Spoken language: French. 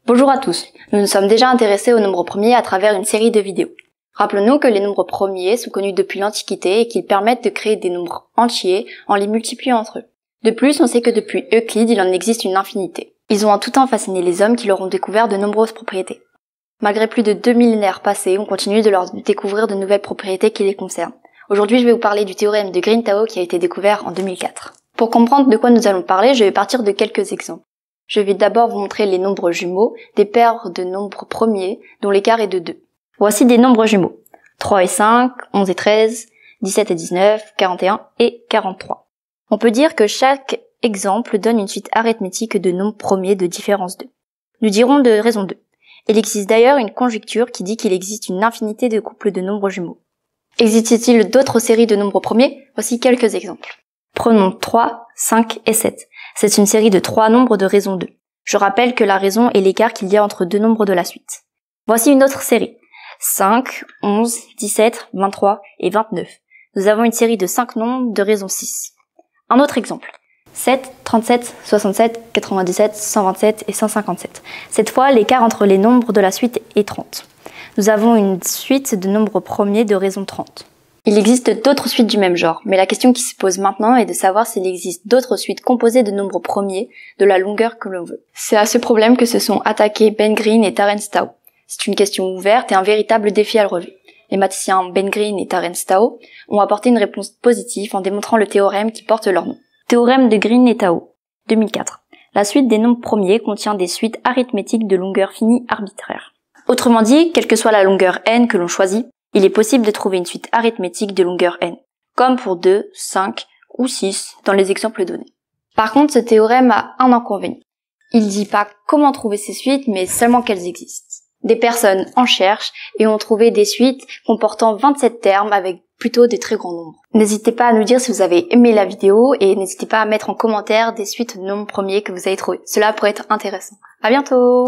Bonjour à tous, nous nous sommes déjà intéressés aux nombres premiers à travers une série de vidéos. Rappelons-nous que les nombres premiers sont connus depuis l'Antiquité et qu'ils permettent de créer des nombres entiers en les multipliant entre eux. De plus, on sait que depuis Euclide, il en existe une infinité. Ils ont en tout temps fasciné les hommes qui leur ont découvert de nombreuses propriétés. Malgré plus de 2 millénaires passés, on continue de leur découvrir de nouvelles propriétés qui les concernent. Aujourd'hui, je vais vous parler du théorème de Green-Tao qui a été découvert en 2004. Pour comprendre de quoi nous allons parler, je vais partir de quelques exemples. Je vais d'abord vous montrer les nombres jumeaux, des paires de nombres premiers dont l'écart est de 2. Voici des nombres jumeaux. 3 et 5, 11 et 13, 17 et 19, 41 et 43. On peut dire que chaque exemple donne une suite arithmétique de nombres premiers de différence 2. Nous dirons de raison 2. Il existe d'ailleurs une conjecture qui dit qu'il existe une infinité de couples de nombres jumeaux. Existe-t-il d'autres séries de nombres premiers? Voici quelques exemples. Prenons 3, 5 et 7. C'est une série de 3 nombres de raison 2. Je rappelle que la raison est l'écart qu'il y a entre deux nombres de la suite. Voici une autre série. 5, 11, 17, 23 et 29. Nous avons une série de 5 nombres de raison 6. Un autre exemple. 7, 37, 67, 97, 127 et 157. Cette fois, l'écart entre les nombres de la suite est 30. Nous avons une suite de nombres premiers de raison 30. Il existe d'autres suites du même genre, mais la question qui se pose maintenant est de savoir s'il existe d'autres suites composées de nombres premiers de la longueur que l'on veut. C'est à ce problème que se sont attaqués Ben Green et Terence Tao. C'est une question ouverte et un véritable défi à le relever. Les mathématiciens Ben Green et Terence Tao ont apporté une réponse positive en démontrant le théorème qui porte leur nom. Théorème de Green et Tao, 2004. La suite des nombres premiers contient des suites arithmétiques de longueur finie arbitraire. Autrement dit, quelle que soit la longueur n que l'on choisit, il est possible de trouver une suite arithmétique de longueur n, comme pour 2, 5 ou 6 dans les exemples donnés. Par contre, ce théorème a un inconvénient. Il dit pas comment trouver ces suites, mais seulement qu'elles existent. Des personnes en cherchent et ont trouvé des suites comportant 27 termes avec plutôt des très grands nombres. N'hésitez pas à nous dire si vous avez aimé la vidéo et n'hésitez pas à mettre en commentaire des suites de nombres premiers que vous avez trouvés. Cela pourrait être intéressant. À bientôt!